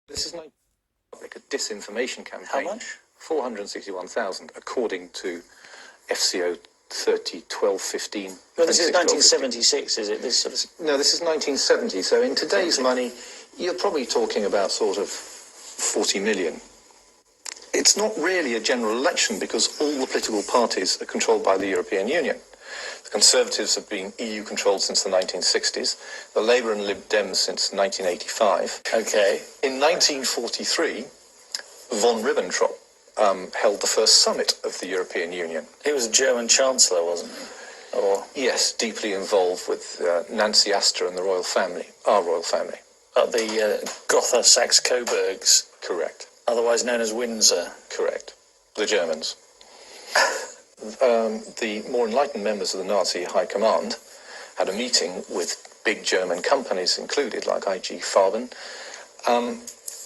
This is not like a disinformation campaign. How much? 461,000, according to FCO 30, 12, 15. Well, this is 1976, is it? This sort of... No, this is 1970. So in today's money, you're probably talking about sort of 40 million. It's not really a general election because all the political parties are controlled by the European Union. The Conservatives have been EU-controlled since the 1960s, the Labour and Lib Dems since 1985. Okay. In 1943, von Ribbentrop held the first summit of the European Union. He was a German chancellor, wasn't he? Or... Yes, deeply involved with Nancy Astor and the royal family, our royal family. The Gotha Saxe-Coburgs. Correct. Otherwise known as Windsor. Correct. The Germans. The more enlightened members of the Nazi High Command had a meeting with big German companies included, like IG Farben,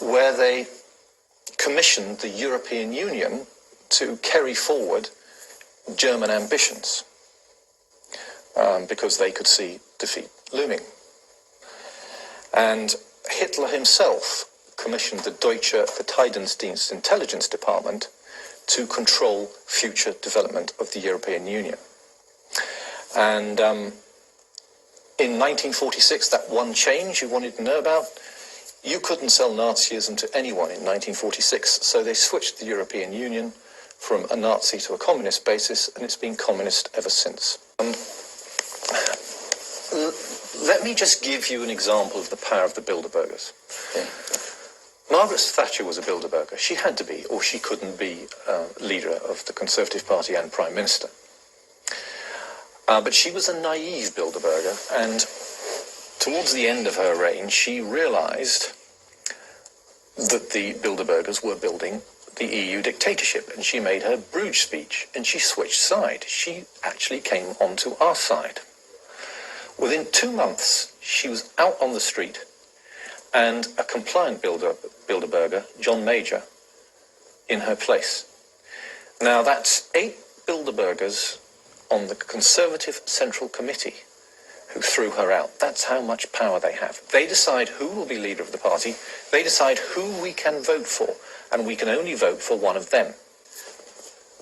where they commissioned the European Union to carry forward German ambitions, because they could see defeat looming. And Hitler himself commissioned the Deutsche Verteidigungsdienst Intelligence Department to control future development of the European Union. And in 1946, that one change you wanted to know about, you couldn't sell Nazism to anyone in 1946, so they switched the European Union from a Nazi to a communist basis, and it's been communist ever since. Let me just give you an example of the power of the Bilderbergers. Okay. Margaret Thatcher was a Bilderberger. She had to be, or she couldn't be leader of the Conservative Party and Prime Minister. But she was a naive Bilderberger, and towards the end of her reign, she realized that the Bilderbergers were building the EU dictatorship, and she made her Bruges speech, and she switched side. She actually came onto our side. Within 2 months, she was out on the street, and a compliant Bilderberger, John Major, in her place. Now, that's 8 Bilderbergers on the Conservative Central Committee who threw her out. That's how much power they have. They decide who will be leader of the party. They decide who we can vote for, and we can only vote for one of them.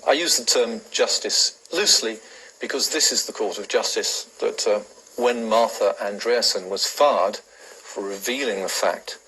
I use the term justice loosely because this is the court of justice that when Martha Andreasen was fired for revealing the fact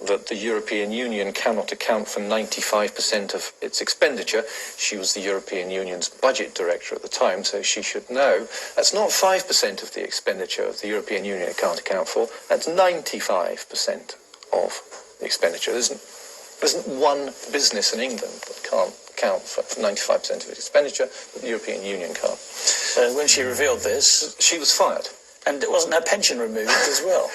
that the European Union cannot account for 95% of its expenditure. She was the European Union's budget director at the time, so she should know. That's not 5% of the expenditure of the European Union it can't account for. That's 95% of the expenditure. There isn't one business in England that can't account for 95% of its expenditure, but the European Union can't. So when she revealed this... She was fired. And wasn't her pension removed as well?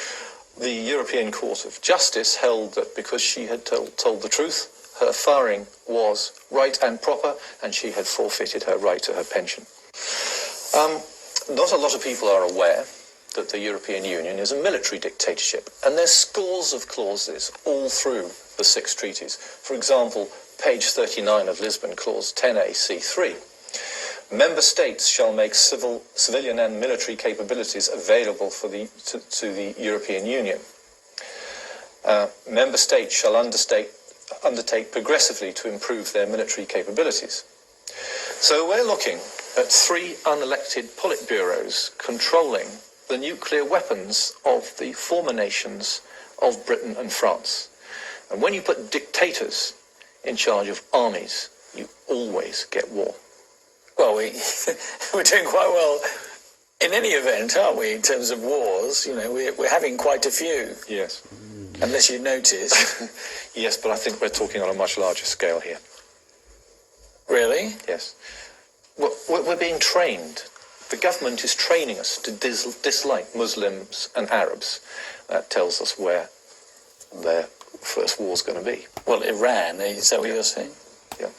The European Court of Justice held that because she had told the truth, her firing was right and proper, and she had forfeited her right to her pension. Not a lot of people are aware that the European Union is a military dictatorship, and there's scores of clauses all through the 6 treaties. For example, page 39 of Lisbon, clause 10A, C3. Member states shall make civilian and military capabilities available to the European Union. Member states shall undertake progressively to improve their military capabilities. So we're looking at 3 unelected politburos controlling the nuclear weapons of the former nations of Britain and France. And when you put dictators in charge of armies, you always get war. Well, we're doing quite well in any event, aren't we, in terms of wars? You know, we're having quite a few. Yes. Unless you notice. Yes, but I think we're talking on a much larger scale here. Really? Yes. We're being trained. The government is training us to dislike Muslims and Arabs. That tells us where their first war's going to be. Well, Iran, is that what you're saying? Yeah.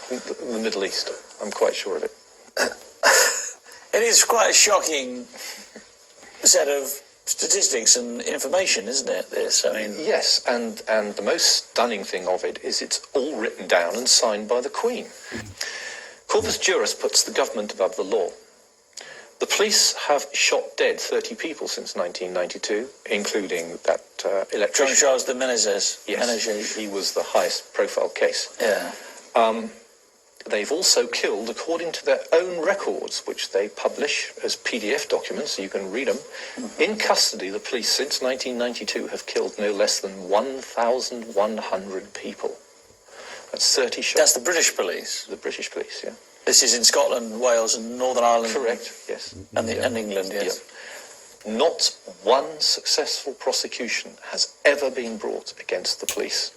The Middle East. I'm quite sure of it. It is quite a shocking set of statistics and information, isn't it, this? I mean... Yes, and the most stunning thing of it is it's all written down and signed by the Queen. Corpus Juris puts the government above the law. The police have shot dead 30 people since 1992, including that electrician. Jean-Charles de Menezes. Yes, he was the highest profile case. Yeah. They've also killed, according to their own records, which they publish as PDF documents, so you can read them, in custody, the police since 1992 have killed no less than 1,100 people. That's 30 shots. That's the British police? The British police, yeah. This is in Scotland, Wales and Northern Ireland? Correct, yes. And England, yes. Yeah. Not one successful prosecution has ever been brought against the police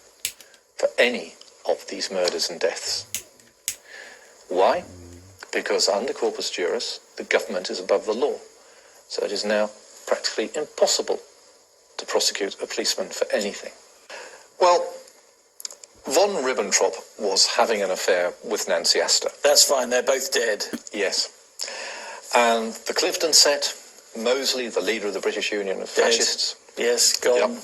for any of these murders and deaths. Why? Because under corpus juris, the government is above the law. So it is now practically impossible to prosecute a policeman for anything. Well, von Ribbentrop was having an affair with Nancy Astor. That's fine, they're both dead. Yes. And the Cliveden set, Mosley, the leader of the British Union of Fascists. Yes, gone. Yep.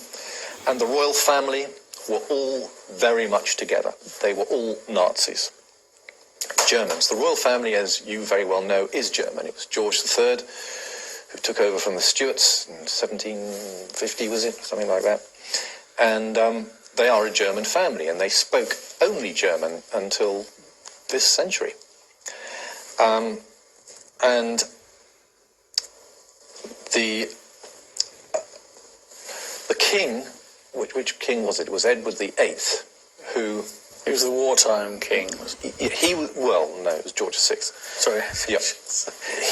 And the royal family were all very much together. They were all Nazis. Germans. The royal family, as you very well know, is German. It was George III who took over from the Stuarts in 1750, was it? Something like that. And they are a German family, and they spoke only German until this century. And the king, which king was it? It was Edward VIII, who... He was the wartime king. He was, well, no, it was George VI. Sorry. Yep.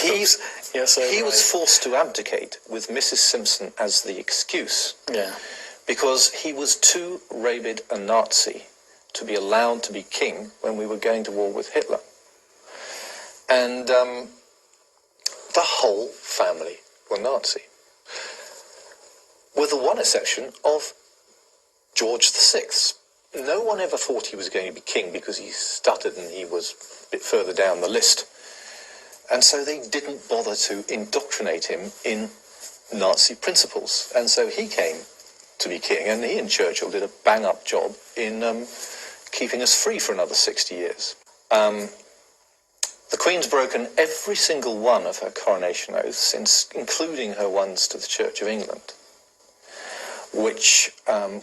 He Right. was forced to abdicate with Mrs. Simpson as the excuse. Yeah. Because he was too rabid a Nazi to be allowed to be king when we were going to war with Hitler. And the whole family were Nazi. With the one exception of George VI. No one ever thought he was going to be king because he stuttered and he was a bit further down the list. And so they didn't bother to indoctrinate him in Nazi principles. And so he came to be king, and he and Churchill did a bang-up job in keeping us free for another 60 years. The Queen's broken every single one of her coronation oaths, including her ones to the Church of England, which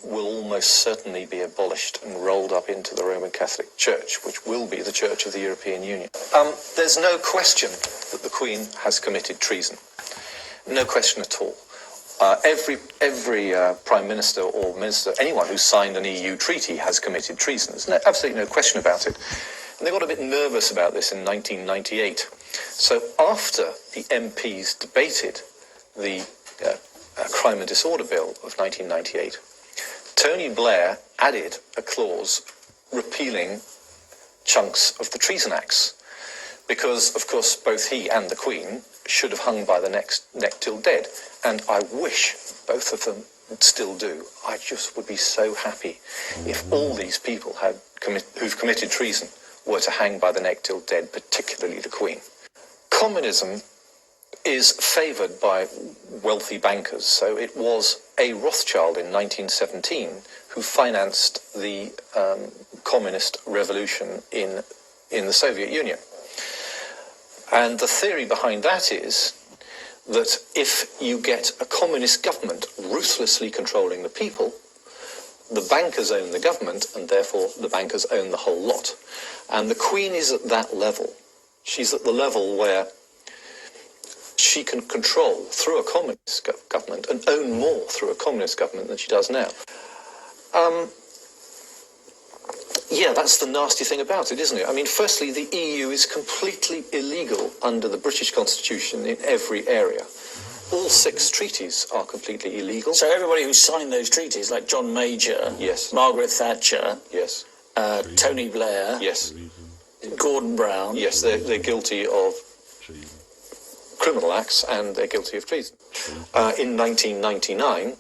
will almost certainly be abolished and rolled up into the Roman Catholic Church, which will be the Church of the European Union. There's no question that the Queen has committed treason. No question at all. Every Prime Minister or Minister, anyone who's signed an EU treaty has committed treason. There's absolutely no question about it. And they got a bit nervous about this in 1998. So after the MPs debated the Crime and Disorder Bill of 1998, Tony Blair added a clause repealing chunks of the Treason Acts, because, of course, both he and the Queen should have hung by the neck till dead, and I wish both of them still do. I just would be so happy if all these people who've committed treason were to hang by the neck till dead, particularly the Queen. Communism is favoured by wealthy bankers. So it was a Rothschild in 1917 who financed the communist revolution in the Soviet Union. And the theory behind that is that if you get a communist government ruthlessly controlling the people, the bankers own the government, and therefore the bankers own the whole lot. And the Queen is at that level. She's at the level where she can control through a communist government and own more through a communist government than she does now. Yeah, that's the nasty thing about it, isn't it? I mean, firstly, the EU is completely illegal under the British Constitution in every area. All 6 treaties are completely illegal. So everybody who signed those treaties, like John Major, yes, Margaret Thatcher, yes, Tony Blair, yes, Gordon Brown, yes, they're guilty of criminal acts and they're guilty of treason. In 1999,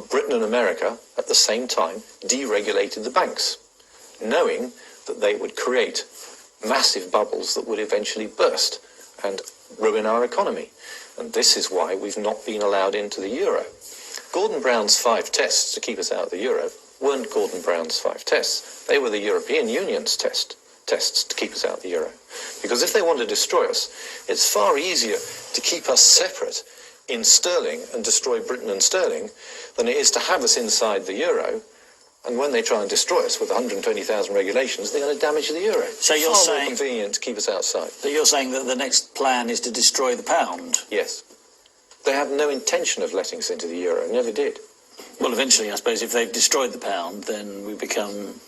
Britain and America, at the same time, deregulated the banks, knowing that they would create massive bubbles that would eventually burst and ruin our economy. And this is why we've not been allowed into the euro. Gordon Brown's 5 tests to keep us out of the euro weren't Gordon Brown's 5 tests. They were the European Union's test tests to keep us out of the euro. Because if they want to destroy us, it's far easier to keep us separate in sterling and destroy Britain and sterling than it is to have us inside the euro. And when they try and destroy us with 120,000 regulations, they're going to damage the euro. So you're far saying more convenient to keep us outside. So you're saying that the next plan is to destroy the pound? Yes. They have no intention of letting us into the euro, never did. Well, eventually, I suppose, if they've destroyed the pound, then we become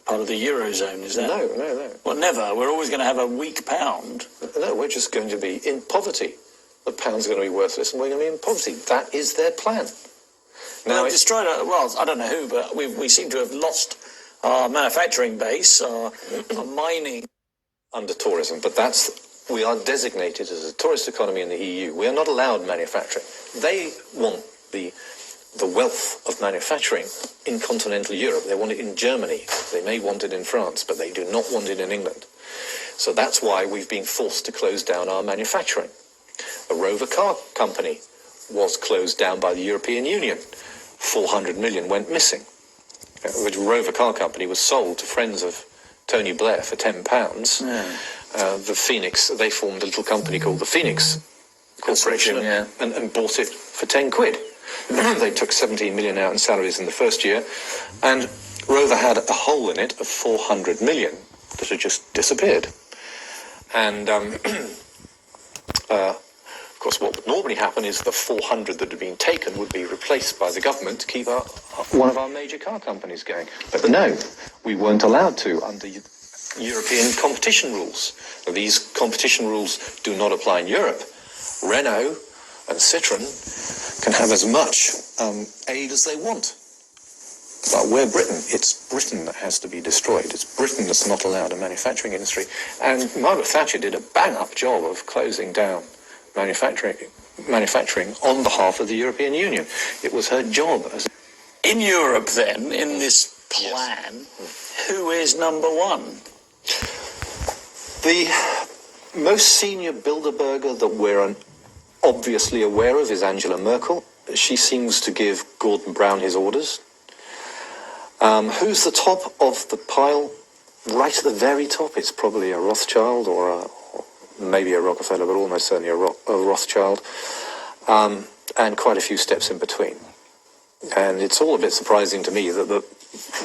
part of the eurozone, is that? No. Well, never. We're always going to have a weak pound. No, we're just going to be in poverty. The pound's going to be worthless and we're going to be in poverty. That is their plan. Now, they've destroyed, well, I don't know who, but we seem to have lost our manufacturing base, our mining. Under tourism, but we are designated as a tourist economy in the EU. We are not allowed manufacturing. They want the wealth of manufacturing in continental Europe. They want it in Germany. They may want it in France, but they do not want it in England. So that's why we've been forced to close down our manufacturing. The Rover car company was closed down by the European Union. 400 million went missing. The Rover car company was sold to friends of Tony Blair for £10. The Phoenix, they formed a little company called the Phoenix Corporation and bought it for 10 quid. They took 17 million out in salaries in the first year, and Rover had a hole in it of 400 million that had just disappeared. And of course, what would normally happen is the 400 that had been taken would be replaced by the government to keep one of our major car companies going. But no, we weren't allowed to under European competition rules. Now, these competition rules do not apply in Europe. Renault and Citroën can have as much aid as they want. But we're Britain. It's Britain that has to be destroyed. It's Britain that's not allowed a manufacturing industry. And Margaret Thatcher did a bang-up job of closing down manufacturing on behalf of the European Union. It was her job. In Europe, then, in this plan, who is number one? The most senior Bilderberger that we're obviously aware of is Angela Merkel. She seems to give Gordon Brown his orders. Who's the top of the pile? Right at the very top, it's probably a Rothschild or maybe a Rockefeller, but almost certainly a Rothschild, and quite a few steps in between. And it's all a bit surprising to me that the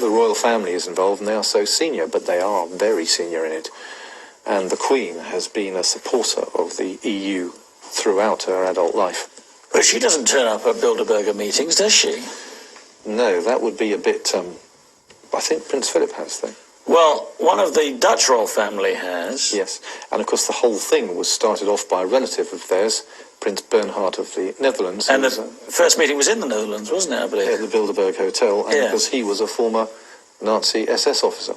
royal family is involved and they are so senior, but they are very senior in it. And the Queen has been a supporter of the EU throughout her adult life. But she doesn't turn up at Bilderberger meetings, does she? No, that would be a bit... I think Prince Philip has, though. Well, one of the Dutch royal family has. Yes, and of course the whole thing was started off by a relative of theirs, Prince Bernhard of the Netherlands. And the first meeting was in the Netherlands, wasn't it, I believe? At the Bilderberg Hotel, and because he was a former Nazi SS officer.